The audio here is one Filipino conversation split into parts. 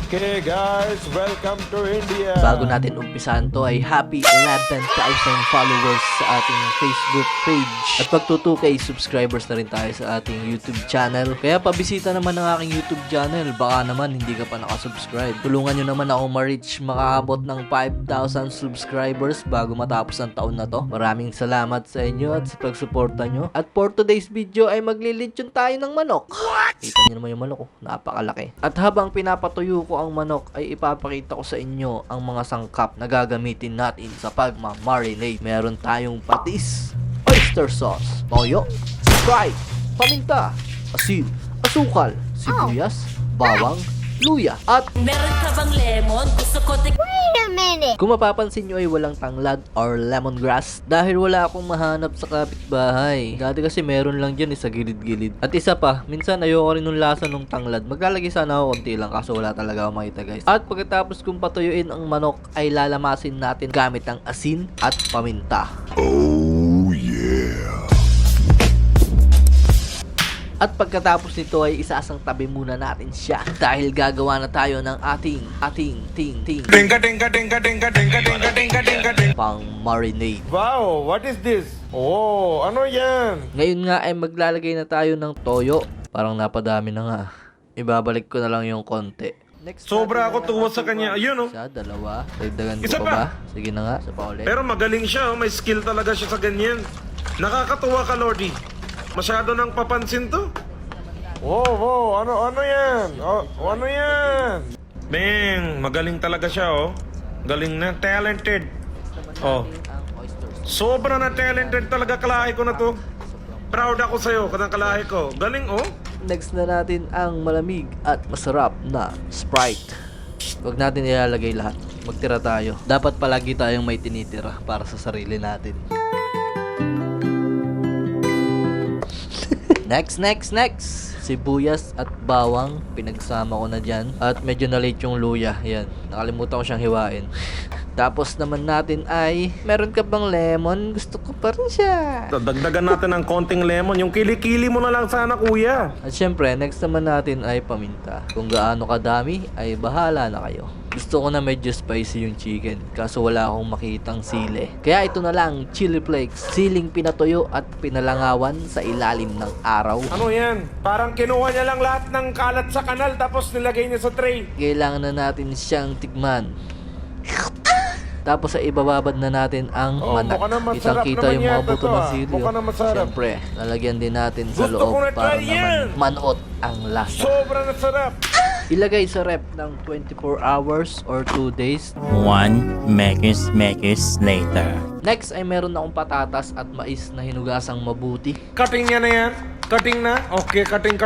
Okay guys, welcome to India. Bago natin umpisahan to ay happy 11,000 followers sa ating Facebook page. At pag 2K subscribers na rin tayo sa ating YouTube channel. Kaya pabisita naman ng aking YouTube channel. Baka naman hindi ka pa nakasubscribe. Tulungan nyo naman ako ma-reach makaabot ng 5,000 subscribers bago matapos ang taon na to. Maraming salamat sa inyo at sa pagsuporta nyo. At for today's video ay maglilitsyon tayo ng manok. Kita nyo naman yung manok, napakalaki. At habang pinapatuyo ko ang manok ay ipapakita ko sa inyo ang mga sangkap na gagamitin natin sa pagmamarinate. Meron tayong patis, oyster sauce, toyo, Sprite, paminta, asin, asukal, sibuyas, bawang, luya, at Meron ka bang lemon? Gusto ko kung mapapansin nyo ay walang tanglad or lemongrass dahil wala akong mahanap sa kapitbahay. Dati kasi meron lang dyan sa gilid-gilid. At isa pa, minsan ayoko rin nung lasa ng tanglad. Maglalagay sana ako konti lang kaso wala talaga ako makita guys. At pagkatapos kong patuyuin ang manok ay lalamasin natin gamit ang asin at paminta. At pagkatapos nito ay isasang tabi muna natin siya dahil gagawa na tayo ng ating pang marinade. Wow, what is this? Oh, ano yan? Ngayon nga ay maglalagay na tayo ng toyo. Parang napadami na nga. Ibabalik ko na lang yung konti. Next, Sobra natin ako ang tuwa ating sa kanya. mga Ayun, oh. Isa, dalawa. Dagdagan ko Isa pa pa. ba? Sige na nga. Isa pa ulit. Pero magaling siya, oh. May skill talaga siya sa ganyan. Nakakatuwa ka, Lordy. Masyado nang papansin to. Wow, ano yan? Ano yan? Bang, magaling talaga siya, oh. Galing na, talented. Oh. Ang oyster sauce. Sobra na talented talaga, kalahi ko na to. Proud ako sa'yo, kanang kalahi ko. Galing, oh. Next na natin ang malamig at masarap na Sprite. Huwag natin ilalagay lahat. Magtira tayo. Dapat palagi tayong may tinitira para sa sarili natin. Next. Sibuyas at bawang. Pinagsama ko na dyan. At medyo na-late yung luya. Yan. Nakalimutan ko siyang hiwain. Tapos naman natin ay, meron ka bang lemon? Gusto ko pa rin siya. Dagdagan natin ng konting lemon. Yung kilikili mo na lang sana, kuya. At syempre, next naman natin ay paminta. Kung gaano kadami, ay bahala na kayo. Gusto ko na medyo spicy yung chicken, kaso wala akong makitang sili. Kaya ito na lang, chili flakes, siling pinatuyo at pinalangawan sa ilalim ng araw. Ano yan? Parang kinuha niya lang lahat ng kalat sa kanal tapos nilagay niya sa tray. Kailangan na natin siyang tikman. Tapos ay ibababad na natin ang Oh, manak. mukhang na masarap Kitang-kita naman yung mga yata buto to, ng ah. silyo. Mukhang na masarap. Siyempre, lalagyan din natin sa Gusto loob ko na para try yan. naman manuot ang lasa. Sobrang sarap. Ilagay sa rep ng 24 hours or 2 days. 1 megas later. Next ay meron akong patatas at mais na hinugasang mabuti. Cutting niya na yan. Cutting na. Okay, cutting.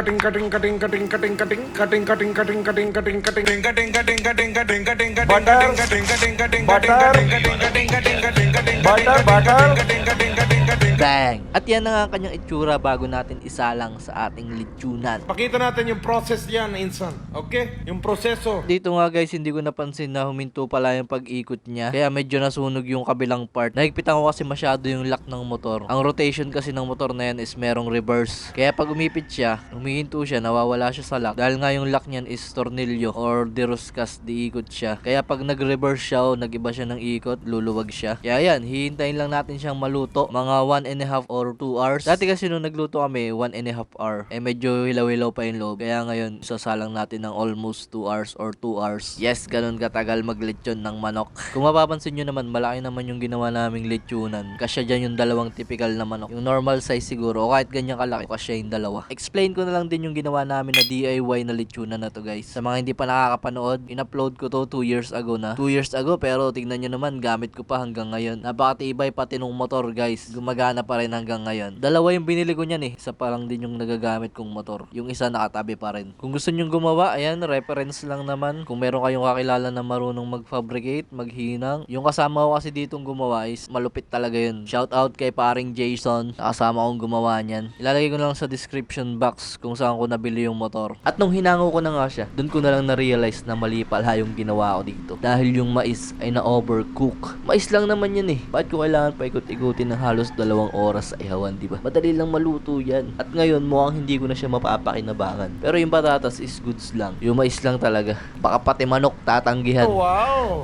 Bang! At yan na nga ang kanyang itsura bago natin isalang sa ating litsunan. Pakita natin yung process yan, insan. Okay? Yung proseso. Dito nga guys, hindi ko napansin na huminto pala yung pag-ikot niya. Kaya medyo nasunog yung kabilang part. Nahigpitan ko kasi masyado yung lock ng motor. Ang rotation kasi ng motor na yan is merong reverse. Kaya pag umipit siya, humihinto siya, nawawala siya sa lock. Dahil nga yung lock niyan is tornilyo or diroskas, diikot siya. Kaya pag nag-reverse siya o nag-iba siya ng ikot, luluwag siya. Kaya yan, hihintayin lang natin siyang maluto. Mga 1.5 or 2 hours. Dati kasi nung nagluto kami, 1.5 hour. Medyo hilaw-hilaw pa yung loob. Kaya ngayon, sasalang natin ng almost 2 hours or 2 hours. Yes, ganun katagal maglechon ng manok. Kung mapapansin nyo naman, malaki naman yung ginawa naming lechonan. Kasya dyan yung dalawang typical na manok. Yung normal size siguro, o kahit ganyan kalaki, kasya yung dalawa. Explain ko na lang din yung ginawa namin na DIY na lechonan na to guys. Sa mga hindi pa nakakapanood, in-upload ko to 2 years ago na. 2 years ago, pero tignan nyo naman, gamit ko pa hanggang ngayon. Napakatibay pati nung motor guys. Gumagana pa rin hanggang ngayon. Dalawa yung binili ko niyan eh. Isa pa lang din yung nagagamit kong motor. Yung isa nakatabi pa rin. Kung gusto nyong gumawa, ayan, reference lang naman. Kung meron kayong kakilala na marunong mag-fabricate, maghinang. Yung kasama ko kasi ditong gumawa is malupit talaga yun. Shout out kay paring Jason. Nakasama kong gumawa niyan. Ilalagay ko lang sa description box kung saan ko nabili yung motor. At nung hinango ko na nga siya, dun ko na lang na-realize na mali pala yung ginawa ko dito. Dahil yung mais ay na-overcook. Mais lang naman yan eh. Bakit ko kailangan pa ikot-ikutin ng halos 2 dalawang oras sa ihawan, di ba? Madali lang maluto yan. At ngayon, mukhang hindi ko na siya mapapakinabangan. Pero yung patatas is goods lang. Yung mais lang talaga. Baka pati manok tatanggihan. Oh, wow!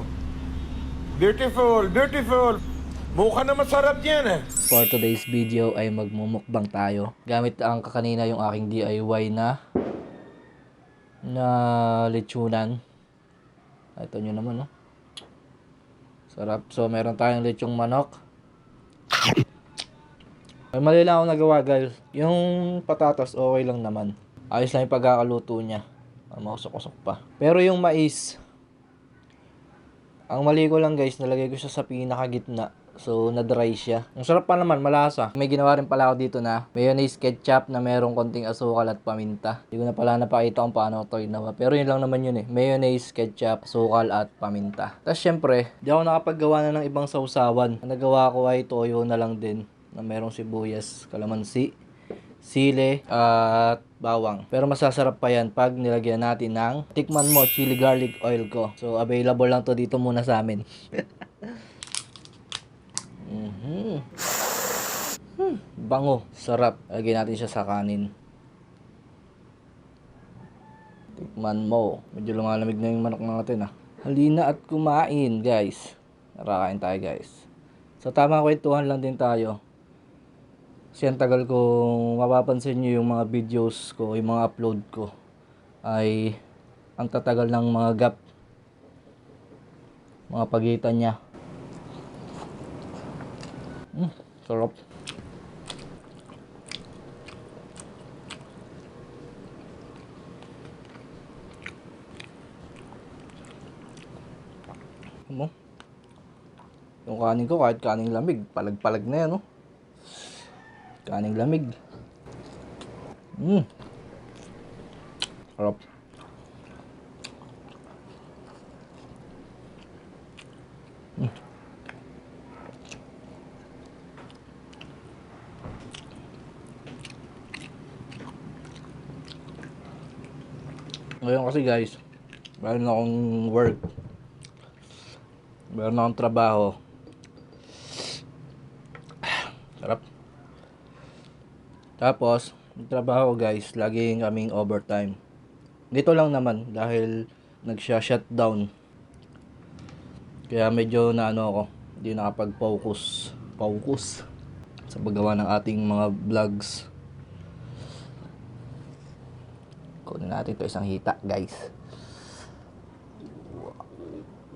Beautiful, beautiful! Mukha na masarap yan eh. For today's video ay magmumukbang tayo. Gamit ang kakanina yung aking DIY na lechonan. Ito nyo naman, no? Sarap. So, meron tayong lechong manok. May mali lang ako nagawa, guys. Yung patatas, okay lang naman. Ayos lang yung pagkakaluto niya. Mausok-usok pa. Pero yung mais, ang mali ko lang, guys, nalagay ko siya sa pinakagitna. So, na-dry siya. Ang sarap pa naman, malasa. May ginawa rin pala ako dito na mayonnaise ketchup na merong konting asukal at paminta. Hindi ko na pala napakita kung paano ito ginawa. Pero yun lang naman yun eh. Mayonnaise, ketchup, asukal at paminta. Tapos syempre, di ako nakapaggawa na ng ibang sausawan. Ang nagawa ko ay toyo na lang din. Na merong sibuyas, kalamansi, sili, at bawang. Pero masasarap pa yan pag nilagyan natin ng tikman mo chili garlic oil ko. So, available lang to dito muna sa amin. Bango, sarap. Lagyan natin siya sa kanin. Tikman mo. Medyo lumalamig na yung manok natin ah. Halina at kumain, guys. Narakain tayo, guys. So tama, kwentuhan lang din tayo. Kasi ang tagal kong mapapansin nyo yung mga videos ko, yung mga upload ko ay ang tatagal ng mga gap, mga pagitan niya. Sarap. Ano? Yung kanin ko, kahit kaning lamig, palag-palag na yan, no? Kaning lamig. Sarap. Ngayon kasi, guys, meron akong work. Meron akong trabaho. Sarap. Tapos, yung trabaho, guys, laging kaming overtime. Dito lang naman dahil nagsha-shutdown. Kaya medyo na ano ako, hindi nakapag-focus sa paggawa ng ating mga vlogs. Kunin natin ito isang hita, guys.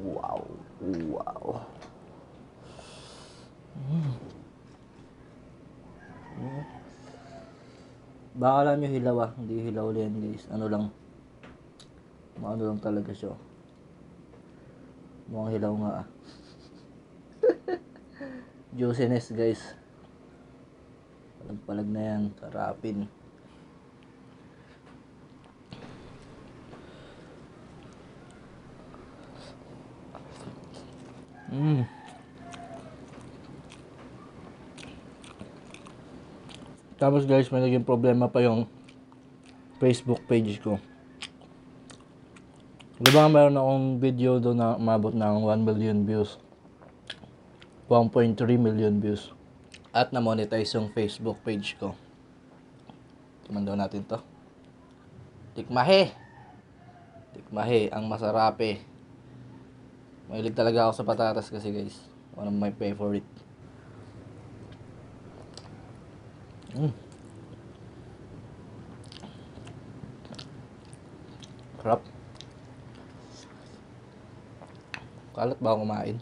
Wow. Baka alam nyo hilaw ah. Hindi hilaw yan, guys. Ano lang talaga siya. Mukhang hilaw nga ah. Juiciness, guys. Palag-palag na yan. Sarapin. Tapos, guys, may naging problema pa yung Facebook page ko. Diba meron akong video doon na umabot ng 1 million views. 1.3 million views. At na-monetize yung Facebook page ko. Timan daw natin to. Tikmahe, ang masarape. Mahilig talaga ako sa patatas kasi, guys. One of my favorite. Sarap. Kalat ba ako kumain?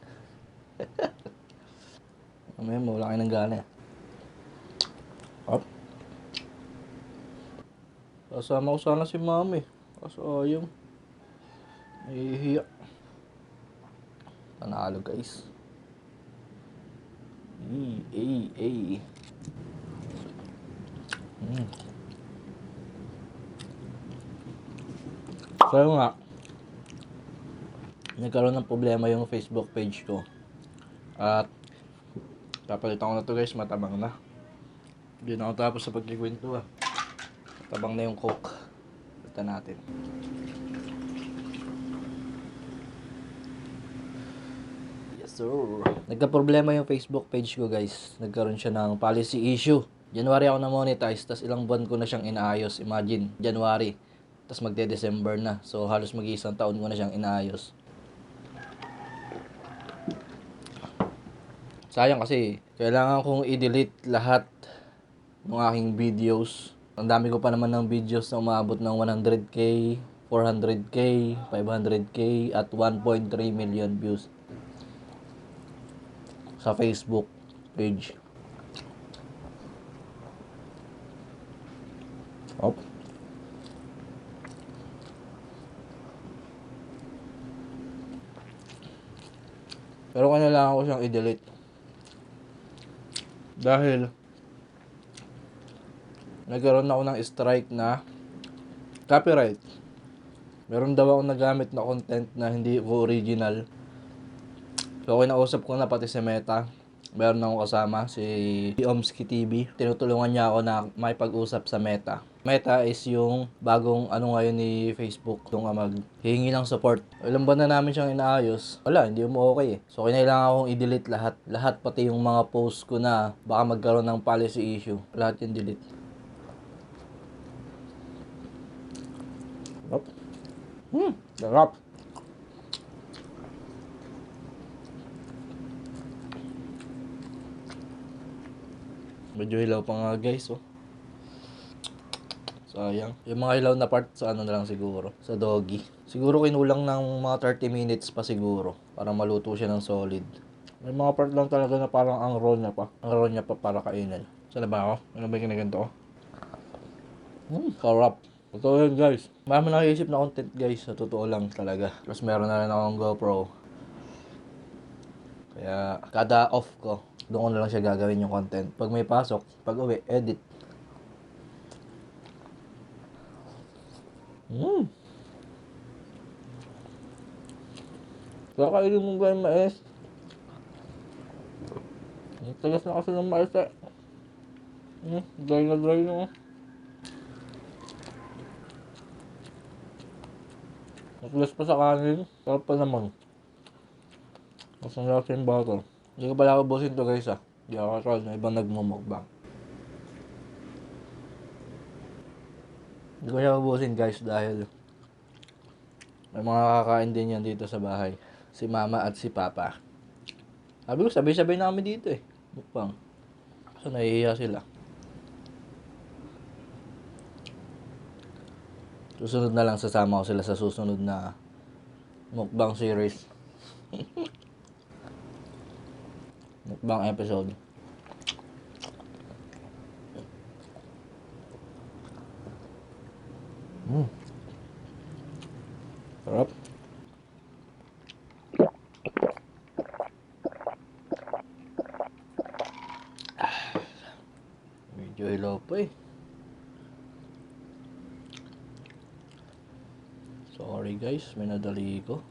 Mamaya mawala kayo ng gana. Sarap. Kasama ko sana si mami. Kaso ayaw. Nahihiya. Panalo, guys. Kaya nga, nagkaroon ng problema yung Facebook page ko. At papalitan ko na to, guys, matabang na. Hindi na ako tapos sa pagkikwento ah. Matabang na yung coke. Palitan natin. Yes. Yes, sir. Nagka-problema yung Facebook page ko, guys. Nagkaroon siya ng policy issue. January ako na-monetize, tas ilang buwan ko na siyang inaayos. Imagine, January. Tas magde-December na. So, halos mag-iisang taon ko na siyang inaayos. Sayang kasi, kailangan kong i-delete lahat ng aking videos. Ang dami ko pa naman ng videos na umabot ng 100k, 400k, 500k, at 1.3 million views sa Facebook page. Op. Pero kailangan ko siyang i-delete. Dahil nagkaroon ako ng strike na copyright. Meron daw ako nagamit na content na hindi ko original. So, kinausap ko na pati si Meta. Meron akong kasama, si Omski TV. Tinutulungan niya ako na makipag-usap sa Meta. Meta is yung bagong ngayon ni Facebook. Yung maghihingi ng support. Ilang buwan na namin siyang inaayos. Wala, hindi mo okay eh. So, kailangan akong i-delete lahat. Lahat, pati yung mga posts ko na baka magkaroon ng policy issue. Lahat yung delete. Sarap. Medyo hilaw pa nga, guys, oh. Sayang. Yung mga hilaw na part sa na lang siguro. Sa doggy. Siguro kinulang ng mga 30 minutes pa siguro. Para maluto siya ng solid. May mga part lang talaga na parang ang raw niya pa. Ang raw niya pa para kainin. Saan ba ako? Ano ba yung kinaganto ko? Sarap. Totoo yun, guys. Marami nakaisip na content, guys. Sa totoo lang talaga. Tapos meron na rin akong GoPro. Kaya kada off ko, doon ko na lang siya gagawin yung content. Pag may pasok, pag uwi, edit. Kakainin mo ba yung mais? Ang tagas na kasi ng mais eh. Dry na dry na. Naklas pa sa kanin. Sarap pa naman. Mas ang lasa yung butter. Hindi ko pala ubusin to, guys, ah. Hindi ako katulad na ibang nagmumukbang. Hindi ko siya ubusin, guys, dahil may mga kakain din yan dito sa bahay. Si mama at si papa. Sabi ko, sabay-sabay na kami dito eh. Mukbang. So, nahihiya sila. Susunod na lang sasama ko sila sa susunod na mukbang series. Mukbang episode. Sarap. Medyo hilaw pa eh. Sorry, guys, may nadali ko.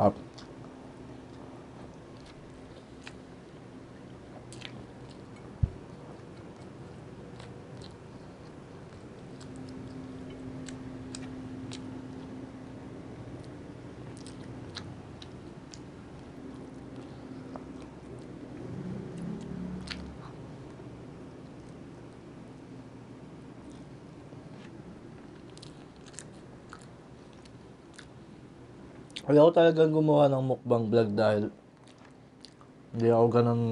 Up. Ayaw ko talagang gumawa ng mukbang vlog dahil hindi ako ganun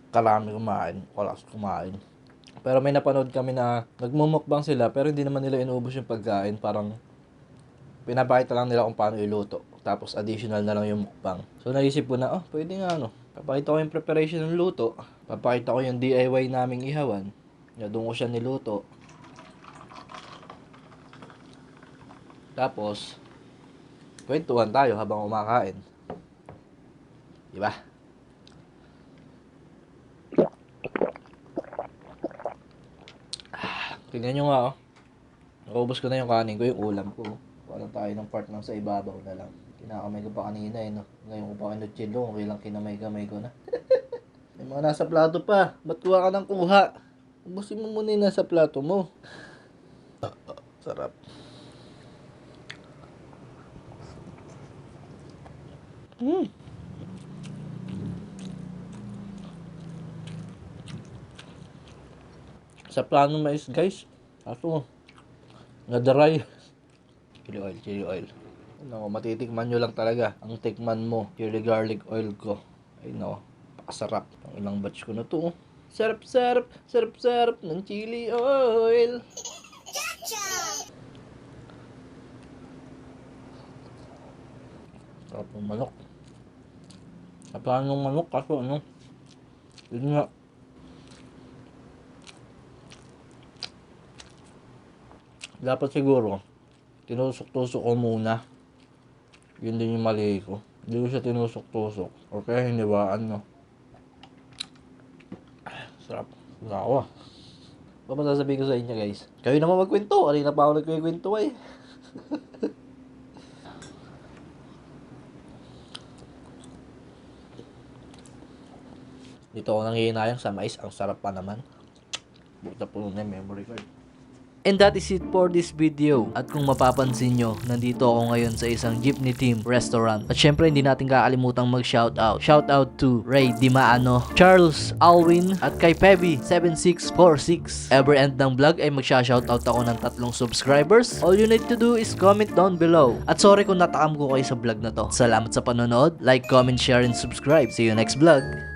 karami kumain, wala kumain. Pero may napanood kami na nagmumukbang sila pero hindi naman nila inuubos yung pagkain. Parang pinapakita lang nila kung paano iluto. Tapos additional na lang yung mukbang. So naisip ko na, pwede nga papakita ko yung preparation ng luto. Papakita ko yung DIY naming ihawan. Doon ko siya niluto. Tapos kwentuhan tayo habang kumakain. Diba? Tingnan nyo nga, naubos ko na yung kanin ko, yung ulam ko. Wala tayo ng part ng sa ibabaw na lang. Kinakamay ko pa kanina no. Ngayon ko pa kinutsilo, okay lang kinamay-kamay ko na. May mga nasa plato pa. Ba't kuha ka ng kuha? Ubusin mo muna yung nasa plato mo. Sarap. Sa plano mais guys, aso nadaray. Chili oil. Nako, matitikman nyo lang talaga. Ang tikman mo, chili garlic oil ko. Ay nako, pakasarap. Ang ilang batch ko na to. Sarap ng chili oil. Sarap ng manok. Sa plano ng manok, kaso ano, yun nga. Dapat siguro, tinusok-tusok ko muna. Yun din yung mali ko. Hindi ko siya tinusok-tusok. O kaya hinibaan, no? Sarap. Nakawa. Ba masasabihin ko sa inyo, guys? Kayo naman magkwento. Alin na pa ako nagkwento eh. Dito ako nanghihinayang sa mais. Ang sarap pa naman. Buta po na yung memory card. And that is it for this video. At kung mapapansin nyo, nandito ako ngayon sa isang Jeepney Team restaurant. At syempre, hindi natin kakalimutang mag-shoutout. Shoutout to Ray Dimaano, Charles Alwin, at kay Pebby7646. Every end ng vlog ay magsha-shoutout ako ng 3 subscribers. All you need to do is comment down below. At sorry kung natakam ko kayo sa vlog na to. Salamat sa panonood. Like, comment, share, and subscribe. See you next vlog.